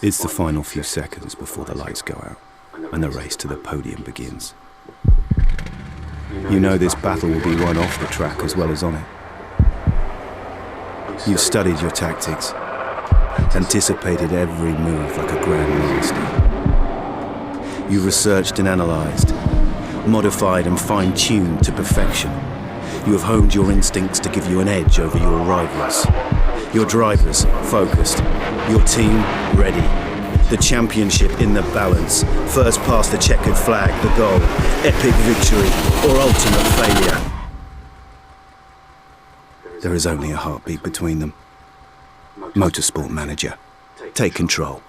It's the final few seconds before the lights go out and the race to the podium begins. You know this battle will be won off the track as well as on it. You've studied your tactics, anticipated every move like a grandmaster. You've researched and analysed, modified and fine-tuned to perfection. You have honed your instincts to give you an edge over your rivals. Your drivers focused, your team ready. The championship in the balance. First past the checkered flag, the goal. Epic victory or ultimate failure. There is only a heartbeat between them. Motorsport manager, take control.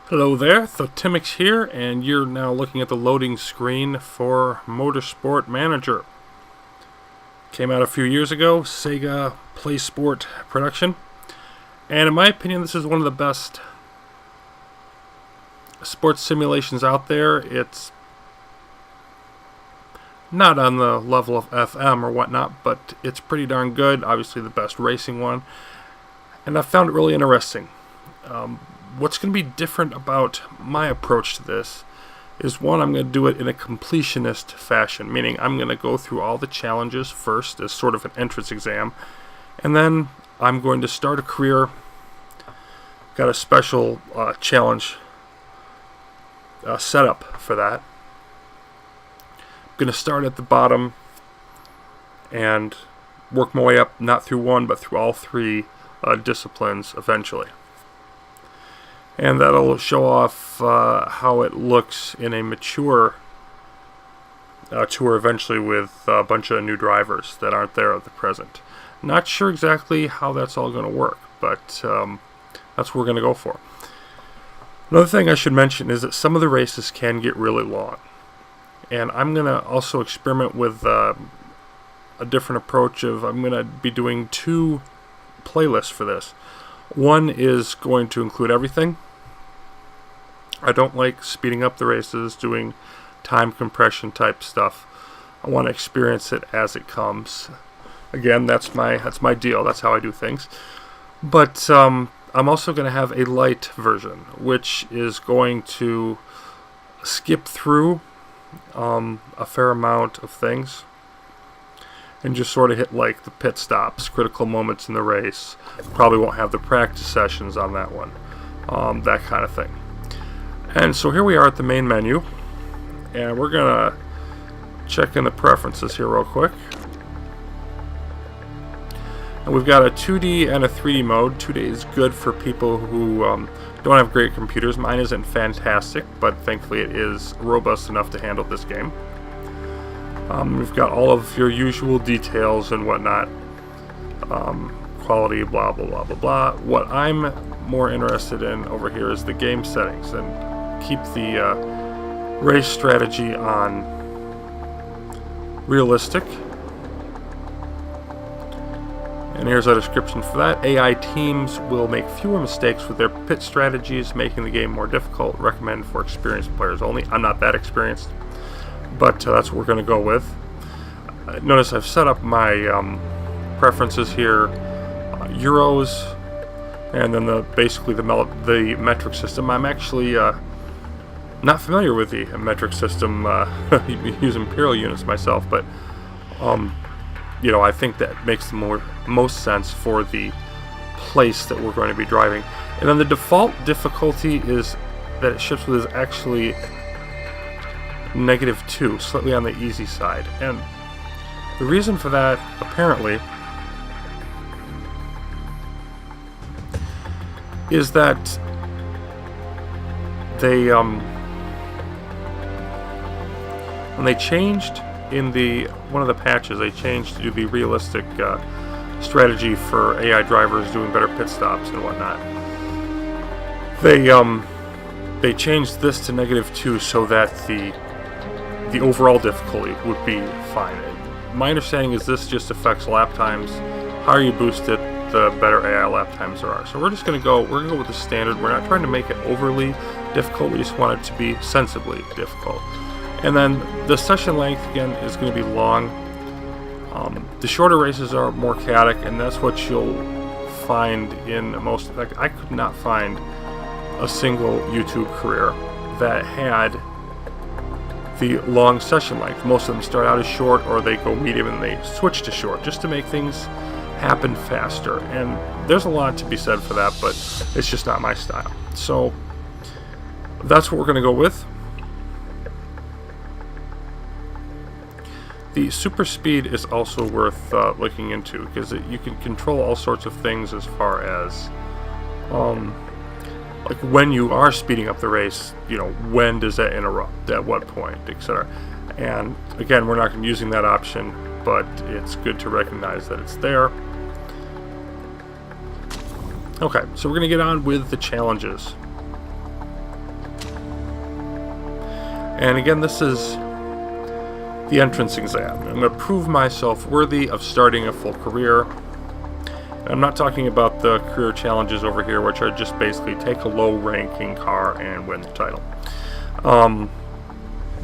Hello there, Thotimix here, and you're now looking at the loading screen for Motorsport Manager. Came out a few years ago, Sega Play Sport production, and in my opinion this is one of the best sports simulations out there. It's not on the level of FM or whatnot, but it's pretty darn good, obviously the best racing one, and I found it really interesting. What's going to be different about my approach to this is, one, I'm going to do it in a completionist fashion, meaning I'm going to go through all the challenges first as sort of an entrance exam, and then I'm going to start a career. Got a special challenge set up for that. I'm going to start at the bottom and work my way up, not through one, but through all three disciplines eventually. And that'll show off how it looks in a mature tour eventually with a bunch of new drivers that aren't there at the present. Not sure exactly how that's all going to work, but that's what we're going to go for. Another thing I should mention is that some of the races can get really long. And I'm going to also experiment with a different approach of, I'm going to be doing two playlists for this. One is going to include everything. I don't like speeding up the races, doing time compression type stuff. I want to experience it as it comes. Again, that's my deal. That's how I do things. But I'm also going to have a LITE version, which is going to skip through a fair amount of things and just sort of hit like the pit stops, critical moments in the race. Probably won't have the practice sessions on that one, that kind of thing. And so here we are at the main menu, and we're going to check in the preferences here real quick. And we've got a 2D and a 3D mode. 2D is good for people who don't have great computers. Mine isn't fantastic, but thankfully it is robust enough to handle this game. We've got all of your usual details and whatnot. Quality, blah, blah, blah, blah, blah. What I'm more interested in over here is the game settings, and keep the race strategy on realistic. And here's a description for that. AI teams will make fewer mistakes with their pit strategies, making the game more difficult. Recommended for experienced players only. I'm not that experienced, but that's what we're going to go with. Notice I've set up my preferences here. Euros, and then basically the metric system. I'm actually not familiar with the metric system. Use imperial units myself, but you know, I think that makes the most sense for the place that we're going to be driving. And then the default difficulty is that it ships with is actually -2, slightly on the easy side. And the reason for that, apparently, is that they when they changed in one of the patches, they changed to do the realistic strategy for AI drivers doing better pit stops and whatnot. They changed this to -2 so that the overall difficulty would be fine. My understanding is this just affects lap times, higher you boost it, the better AI lap times there are. So we're gonna go with the standard. We're not trying to make it overly difficult. We just want it to be sensibly difficult. And then the session length again is going to be long. The shorter races are more chaotic, and that's what you'll find in most. Like, I could not find a single YouTube career that had the long session length. Most of them start out as short, or they go medium and they switch to short, just to make things happen faster. And there's a lot to be said for that, but it's just not my style. So that's what we're going to go with. The super speed is also worth looking into, because you can control all sorts of things as far as like when you are speeding up the race, you know, when does that interrupt, at what point, etc. And again, we're not going to be using that option, but it's good to recognize that it's there. Okay, so we're going to get on with the challenges. And again, this is the entrance exam. I'm going to prove myself worthy of starting a full career. And I'm not talking about the career challenges over here, which are just basically take a low-ranking car and win the title. I'm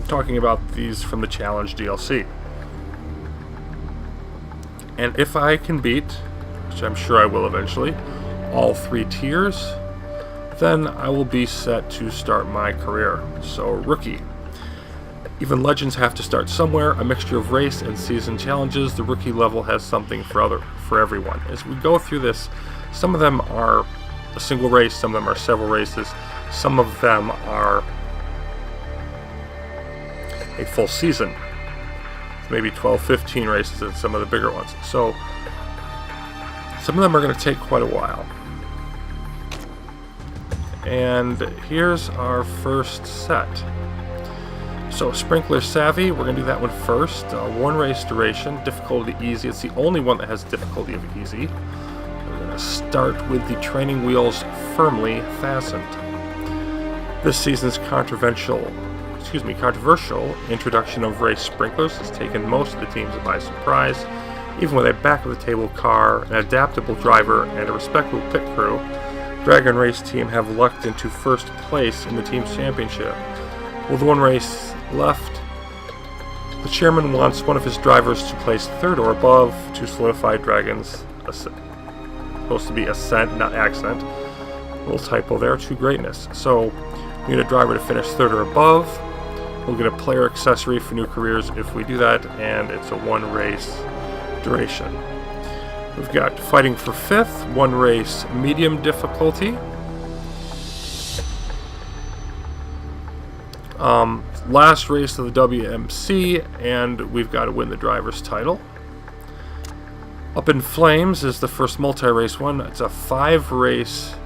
talking about these from the challenge DLC. And if I can beat, which I'm sure I will eventually, all 3 tiers, then I will be set to start my career. So, rookie. Even legends have to start somewhere. A mixture of race and season challenges. The rookie level has something for everyone. As we go through this, some of them are a single race, some of them are several races, some of them are a full season, maybe 12, 15 races in some of the bigger ones. So some of them are going to take quite a while. And here's our first set. So, Sprinkler Savvy, we're going to do that one first. 1 race duration, difficulty easy. It's the only one that has difficulty of easy. We're going to start with the training wheels firmly fastened. This season's controversial introduction of race sprinklers has taken most of the teams by surprise. Even with a back-of-the-table car, an adaptable driver, and a respectable pit crew, Dragon Race Team have lucked into first place in the team's championship. With 1 race left, the chairman wants one of his drivers to place 3rd or above to solidify Dragon's supposed to be ascent, not accent. A little typo there, to greatness. So we need a driver to finish 3rd or above. We'll get a player accessory for new careers if we do that, and it's a 1 race duration. We've got fighting for 5th, 1 race medium difficulty. Last race of the WMC, and we've got to win the driver's title. Up in Flames is the first multi-race one. It's a 5-race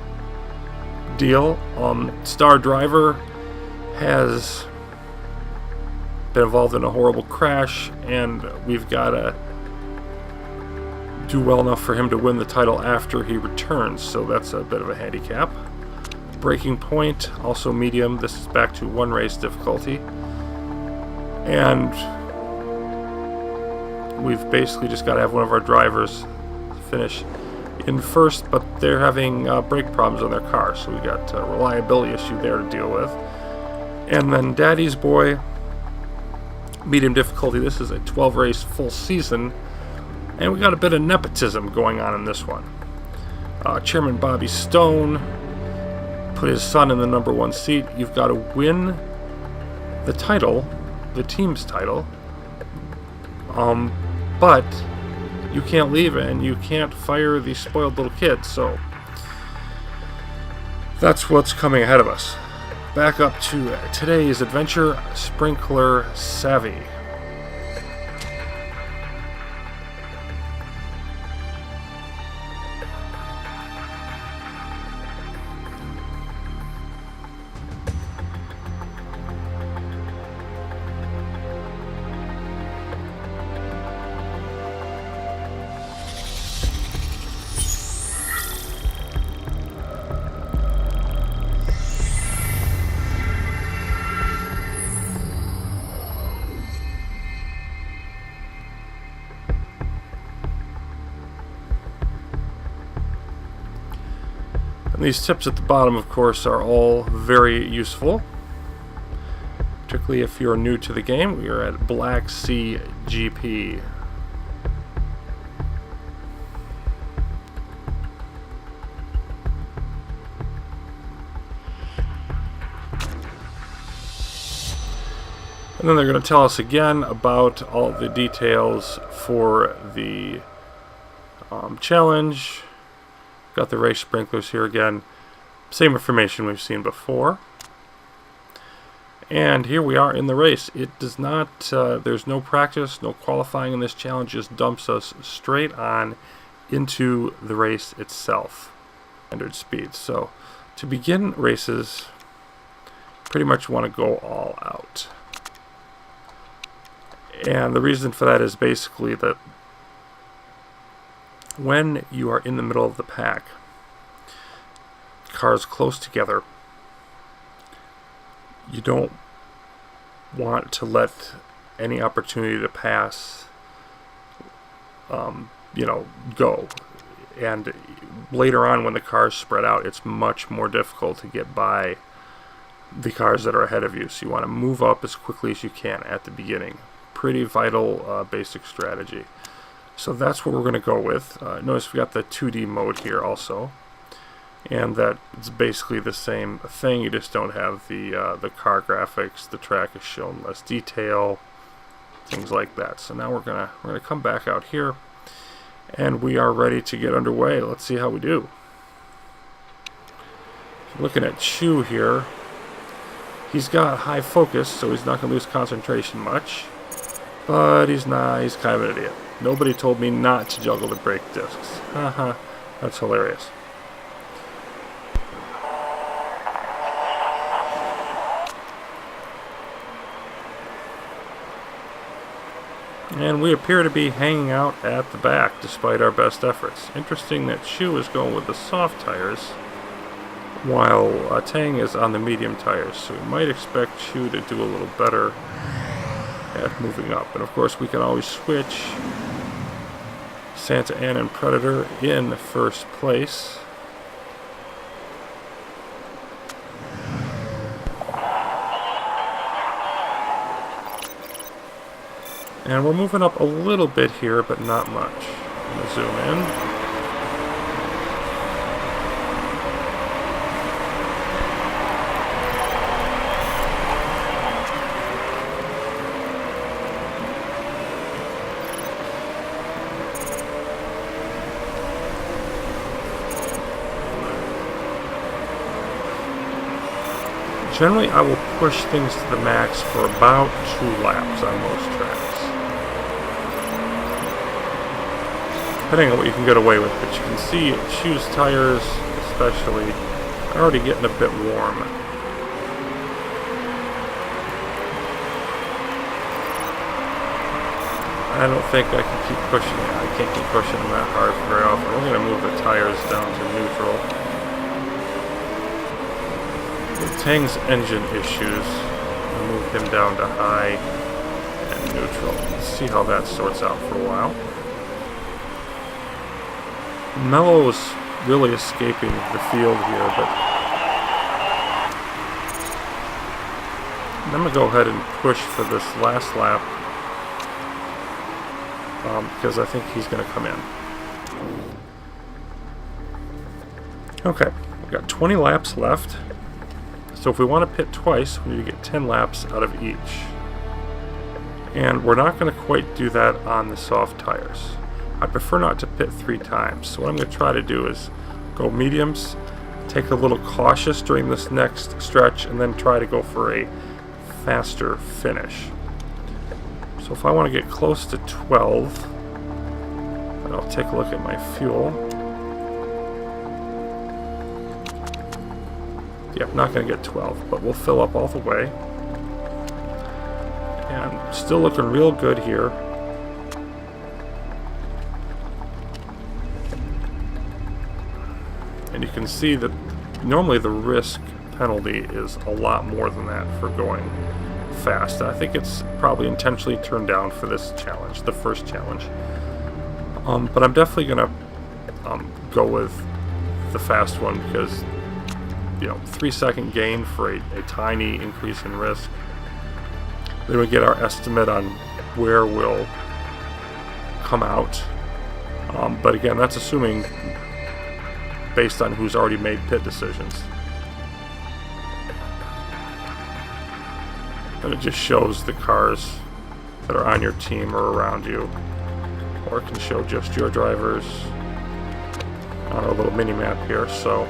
deal. Star Driver has been involved in a horrible crash, and we've got to do well enough for him to win the title after he returns, so that's a bit of a handicap. Breaking Point, also medium. This is back to 1 race difficulty. And we've basically just got to have one of our drivers finish in first, but they're having brake problems on their car, so we got a reliability issue there to deal with. And then Daddy's Boy, medium difficulty. This is a 12-race full season, and we got a bit of nepotism going on in this one. Chairman Bobby Stone put his son in the number 1 seat. You've got to win the title, the team's title, but you can't leave and you can't fire the spoiled little kid, so that's what's coming ahead of us. Back up to today's adventure, Sprinkler Savvy. These tips at the bottom, of course, are all very useful, particularly if you're new to the game. We are at Black Sea GP. And then they're going to tell us again about all the details for the challenge. Got the race sprinklers here again. Same information we've seen before. And here we are in the race. It does not, there's no practice, no qualifying in this challenge. Just dumps us straight on into the race itself. Standard speed. So to begin races, pretty much want to go all out. And the reason for that is basically that when you are in the middle of the pack, cars close together, you don't want to let any opportunity to pass, go. And later on, when the cars spread out, it's much more difficult to get by the cars that are ahead of you. So you want to move up as quickly as you can at the beginning. Pretty vital basic strategy. So that's what we're going to go with. Notice we got the 2D mode here also, and that it's basically the same thing. You just don't have the car graphics. The track is shown less detail, things like that. So now we're gonna come back out here, and we are ready to get underway. Let's see how we do. Looking at Chu here, he's got high focus, so he's not going to lose concentration much. But he's not. He's kind of an idiot. Nobody told me not to juggle the brake discs. Haha, that's hilarious. And we appear to be hanging out at the back despite our best efforts. Interesting that Chu is going with the soft tires while Tang is on the medium tires. So we might expect Chu to do a little better at moving up. And of course we can always switch Santa Ana and Predator in first place. And we're moving up a little bit here, but not much. I'm going to zoom in. Generally, I will push things to the max for about 2 laps on most tracks. Depending on what you can get away with, but you can see Chu's tires, especially, are already getting a bit warm. I don't think I can keep pushing it. I can't keep pushing them that hard very often. We're going to move the tires down to neutral. With Tang's engine issues, we'll move him down to high and neutral. Let's see how that sorts out for a while. Mello is really escaping the field here, but I'm going to go ahead and push for this last lap because I think he's going to come in. Okay, we've got 20 laps left. So if we want to pit twice, we need to get 10 laps out of each. And we're not going to quite do that on the soft tires. I prefer not to pit 3 times. So what I'm going to try to do is go mediums, take a little cautious during this next stretch, and then try to go for a faster finish. So if I want to get close to 12, then I'll take a look at my fuel. Yep, not going to get 12, but we'll fill up all the way. And still looking real good here. And you can see that normally the risk penalty is a lot more than that for going fast. I think it's probably intentionally turned down for this challenge, the first challenge. But I'm definitely going to go with the fast one because 3-second gain for a tiny increase in risk. Then we get our estimate on where we'll come out. But again, that's assuming based on who's already made pit decisions. And it just shows the cars that are on your team or around you. Or it can show just your drivers on our little mini-map here. So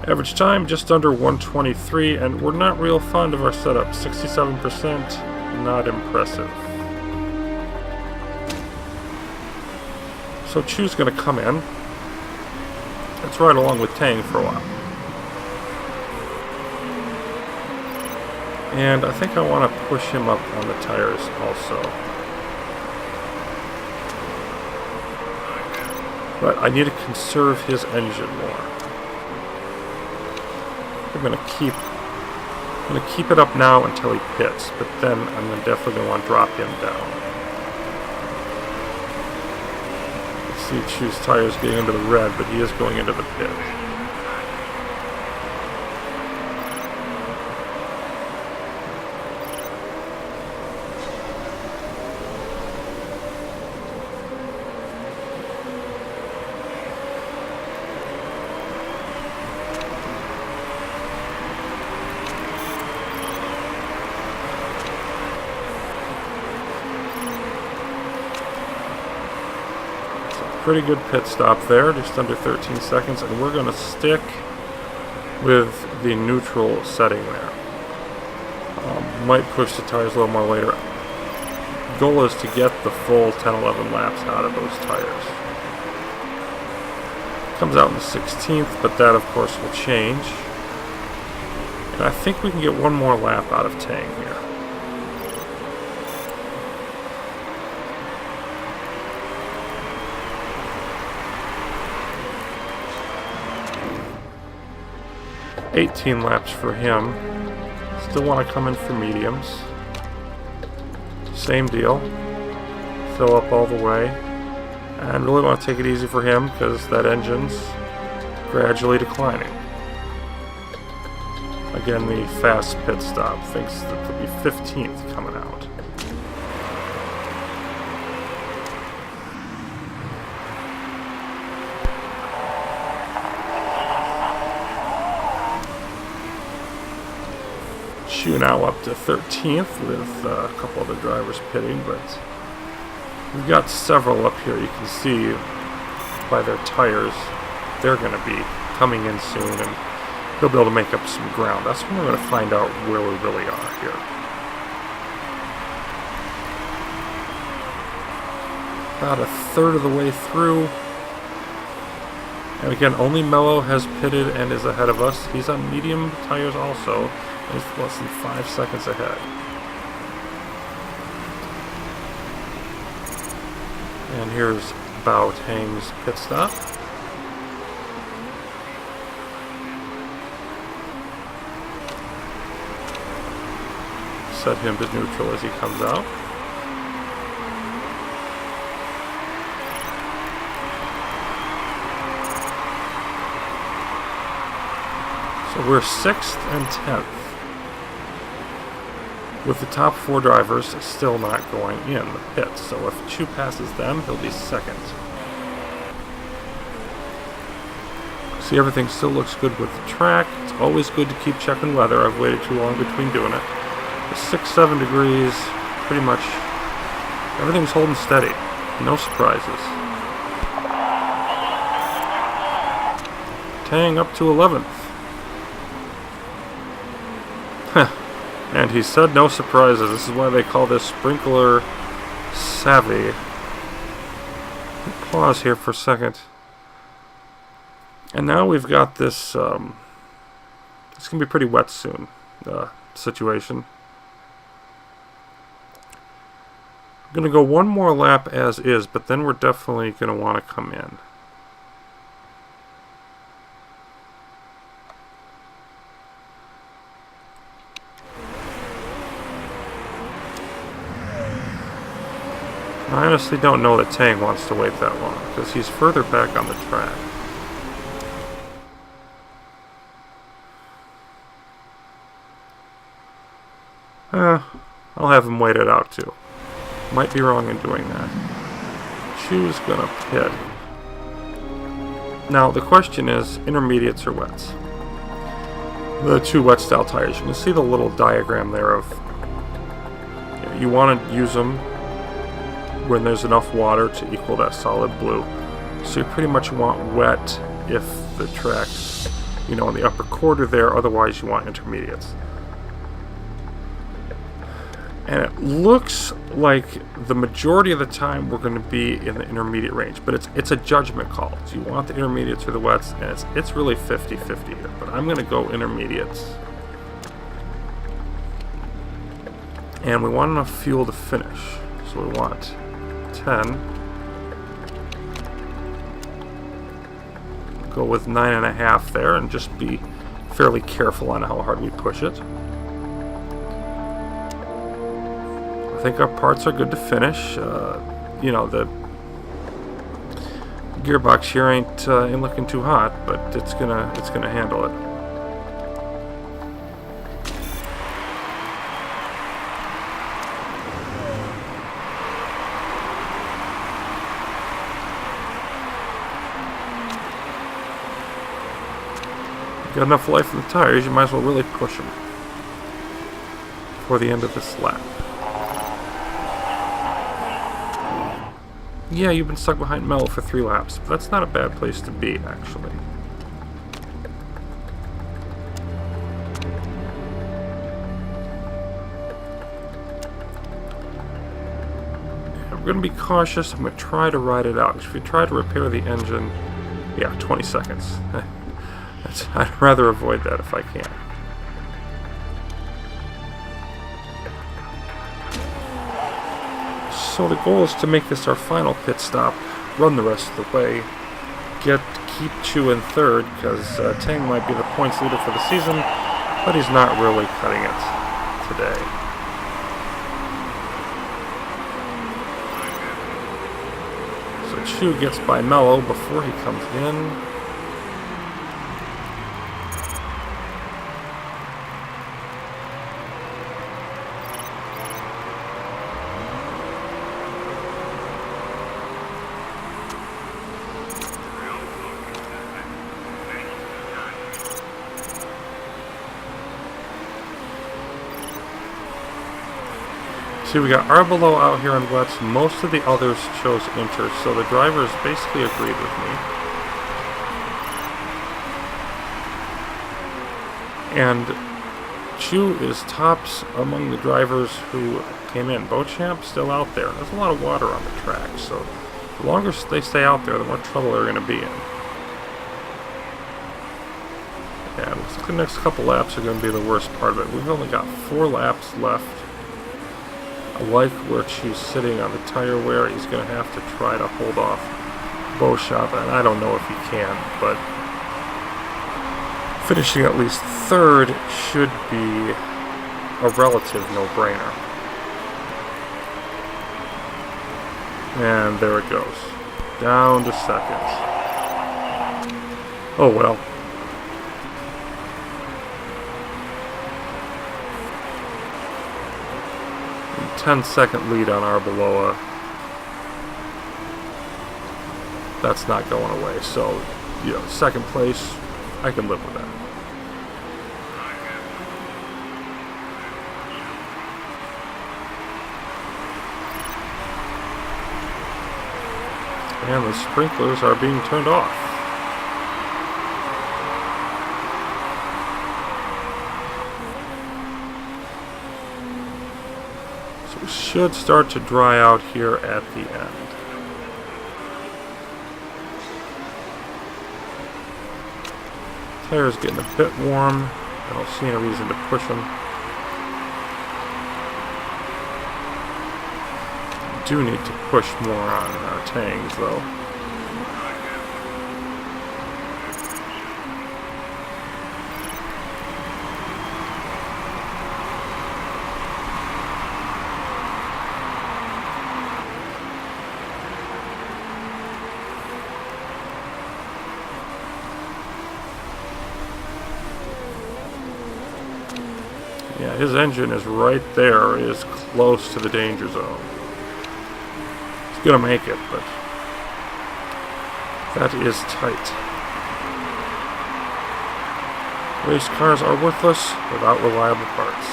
average time just under 123, and we're not real fond of our setup. 67%, not impressive. So Chu's going to come in. Let's ride along with Tang for a while. And I think I want to push him up on the tires also. But I need to conserve his engine more. I'm going to keep it up now until he pits, but then I'm definitely going to want to drop him down. See Chu's tires getting into the red, but he is going into the pit. Pretty good pit stop there, just under 13 seconds, and we're going to stick with the neutral setting there. Might push the tires a little more later. Goal is to get the full 10-11 laps out of those tires. Comes out in the 16th, but that of course will change. And I think we can get one more lap out of Tang here. $18 laps for him. Still want to come in for mediums. Same deal. Fill up all the way. And really want to take it easy for him because that engine's gradually declining. Again, the fast pit stop thinks that they'll be 15th coming out. Chu now up to 13th with a couple other drivers pitting, but we've got several up here. You can see by their tires they're going to be coming in soon, and they'll be able to make up some ground. That's when we're going to find out where we really are here. About a third of the way through. And again, only Mello has pitted and is ahead of us. He's on medium tires also. He's less than 5 seconds ahead. And here's Bao Tang's pit stop. Set him to neutral as he comes out. So we're 6th and 10th. With the top 4 drivers still not going in the pits. So if Chu passes them, he'll be 2nd. See, everything still looks good with the track. It's always good to keep checking weather. I've waited too long between doing it. It's 6-7 degrees, pretty much everything's holding steady. No surprises. Tang up to 11th. And he said no surprises. This is why they call this sprinkler savvy. Pause here for a second. And now we've got this, it's going to be pretty wet soon, situation. I'm going to go one more lap as is, but then we're definitely going to want to come in. I honestly don't know that Tang wants to wait that long, because he's further back on the track. I'll have him wait it out too. Might be wrong in doing that. Chu's gonna pit. Now the question is, intermediates or wets? The two wet style tires. You can see the little diagram there of you want to use them when there's enough water to equal that solid blue. So you pretty much want wet if the track's, in the upper quarter there, otherwise you want intermediates. And it looks like the majority of the time we're going to be in the intermediate range, but it's a judgment call. Do you want the intermediates or the wets? And it's really 50-50 here, but I'm going to go intermediates. And we want enough fuel to finish, so we want 10. Go with 9.5 there, and just be fairly careful on how hard we push it. I think our parts are good to finish. The gearbox here ain't looking too hot, but it's gonna handle it. Got enough life in the tires, you might as well really push them before the end of this lap. Yeah, you've been stuck behind Mello for 3 laps, but that's not a bad place to be, actually. Yeah, we're going to be cautious. I'm going to try to ride it out. If we try to repair the engine, yeah, 20 seconds. I'd rather avoid that if I can. So the goal is to make this our final pit stop, run the rest of the way, keep Chu in third, because Tang might be the points leader for the season, but he's not really cutting it today. So Chu gets by Mello before he comes in. See, we got Arbolo out here on wets. Most of the others chose inters, so the drivers basically agreed with me. And Chu is tops among the drivers who came in. Beauchamp still out there. There's a lot of water on the track, so the longer they stay out there, the more trouble they're going to be in. And looks like the next couple laps are going to be the worst part of it. We've only got 4 laps left. I like where Chu's sitting on the tire wear. He's going to have to try to hold off Beauchamp, and I don't know if he can, but finishing at least third should be a relative no-brainer. And there it goes. Down to second. Oh well. 10-second lead on Arbeloa. That's not going away. So, second place, I can live with that. And the sprinklers are being turned off. So we should start to dry out here at the end. Tire's getting a bit warm. I don't see any reason to push them. Do need to push more on our tangs though. Yeah, his engine is right there, is close to the danger zone. He's gonna make it, but that is tight. Race cars are worthless without reliable parts.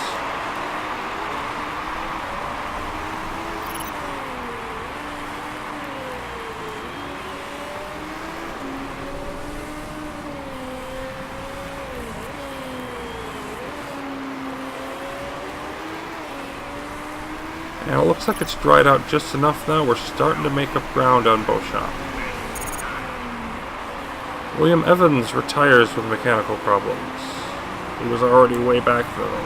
And it looks like it's dried out just enough now. We're starting to make up ground on Beauchamp. William Evans retires with mechanical problems. He was already way back though.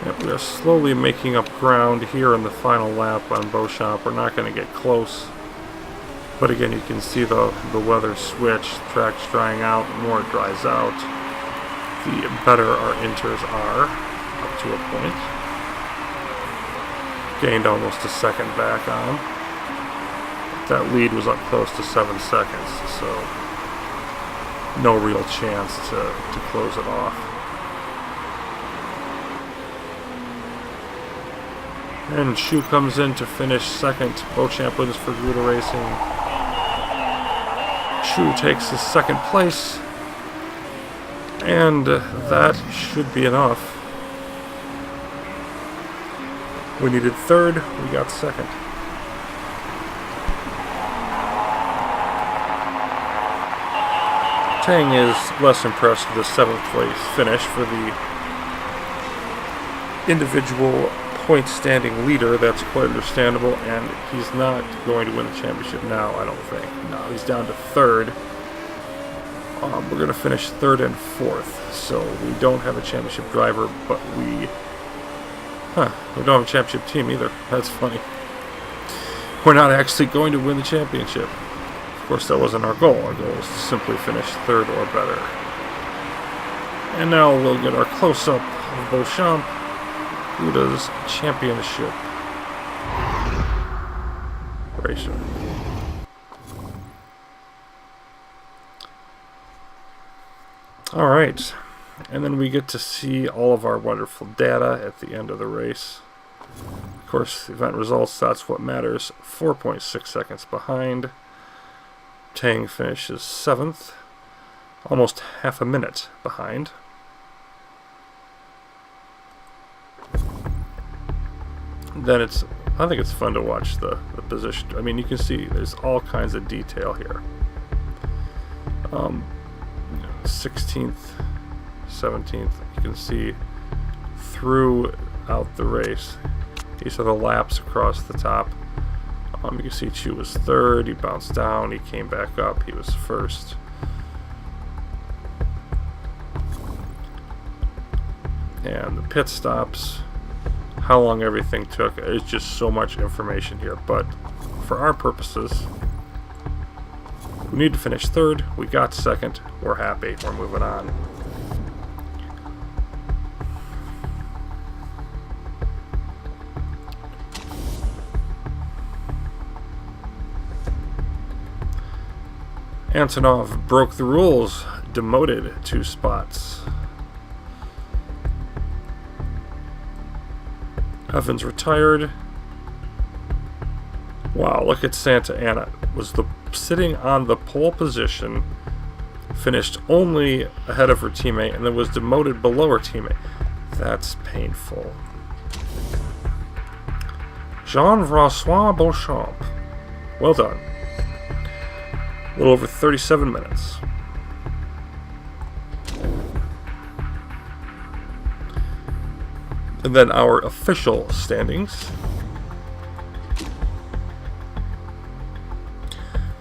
Yep, we are slowly making up ground here in the final lap on Beauchamp. We're not going to get close. But again, you can see the weather switch. Track's drying out. The more it dries out, the better our inters are, up to a point. Gained almost a second back on. That lead was up close to 7 seconds, so no real chance to close it off. And Chu comes in to finish second. Beauchamp wins for Garuda Racing. Chu takes his second place. And that should be enough. We needed third, we got second. Tang is less impressed with the 7th place finish for the individual point standing leader. That's quite understandable, and he's not going to win the championship now, I don't think. No, he's down to third. We're going to finish third and fourth, so we don't have a championship driver, but we don't have a championship team either. That's funny. We're not actually going to win the championship. Of course, that wasn't our goal. Our goal was to simply finish third or better. And now we'll get our close-up of Beauchamp, Garuda's championship racer. Alright, and then we get to see all of our wonderful data at the end of the race. Of course, event results, that's what matters. 4.6 seconds behind. Tang finishes 7th, almost half a minute behind. Then I think it's fun to watch the position. I mean, you can see there's all kinds of detail here. 16th, 17th, you can see throughout the race. These are the laps across the top. You can see Chu was third, he bounced down, he came back up, he was first. And the pit stops, how long everything took. There's just so much information here, but for our purposes, we need to finish third. We got second. We're happy. We're moving on. Antonov broke the rules, demoted 2 spots. Evans retired. Wow, look at Santa Ana. Was sitting on the pole position, finished only ahead of her teammate, and then was demoted below her teammate. That's painful. Jean-François Beauchamp. Well done. A little over 37 minutes. And then our official standings.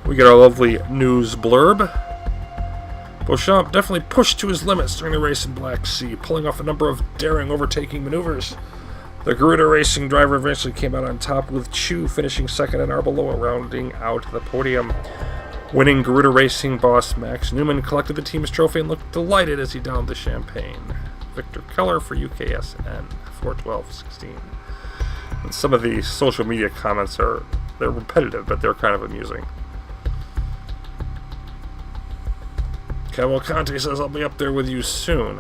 We get our lovely news blurb. Beauchamp definitely pushed to his limits during the race in Black Sea, pulling off a number of daring overtaking maneuvers. The Garuda Racing driver eventually came out on top, with Chu finishing second and Arbeloa rounding out the podium. Winning Garuda Racing boss Max Newman collected the team's trophy and looked delighted as he downed the champagne. Victor Keller for UKSN 41216. And some of the social media comments they're repetitive, but they're kind of amusing. Cavalcante says, I'll be up there with you soon.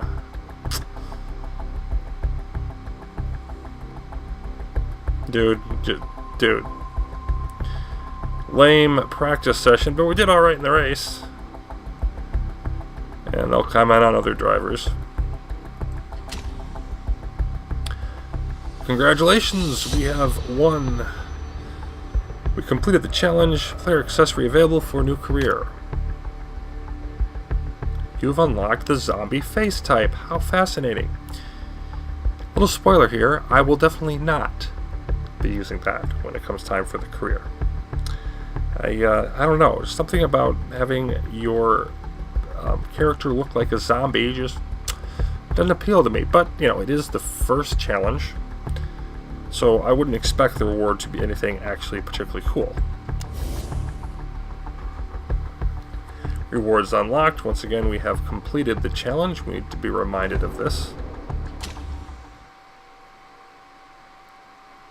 Dude. Lame practice session, but we did alright in the race. And they'll comment on other drivers. Congratulations, we have won. We completed the challenge. Player accessory available for new career. You've unlocked the zombie face type. How fascinating. Little spoiler here, I will definitely not be using that when it comes time for the career. I don't know, something about having your character look like a zombie just doesn't appeal to me. But, it is the first challenge, so I wouldn't expect the reward to be anything actually particularly cool. Rewards unlocked. Once again, we have completed the challenge. We need to be reminded of this.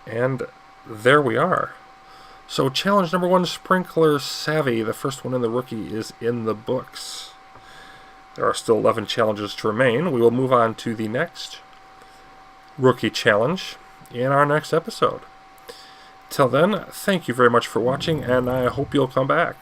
And there we are. So challenge number 1, Sprinkler Savvy, the first one in the rookie, is in the books. There are still 11 challenges to remain. We will move on to the next rookie challenge in our next episode. Till then, thank you very much for watching, and I hope you'll come back.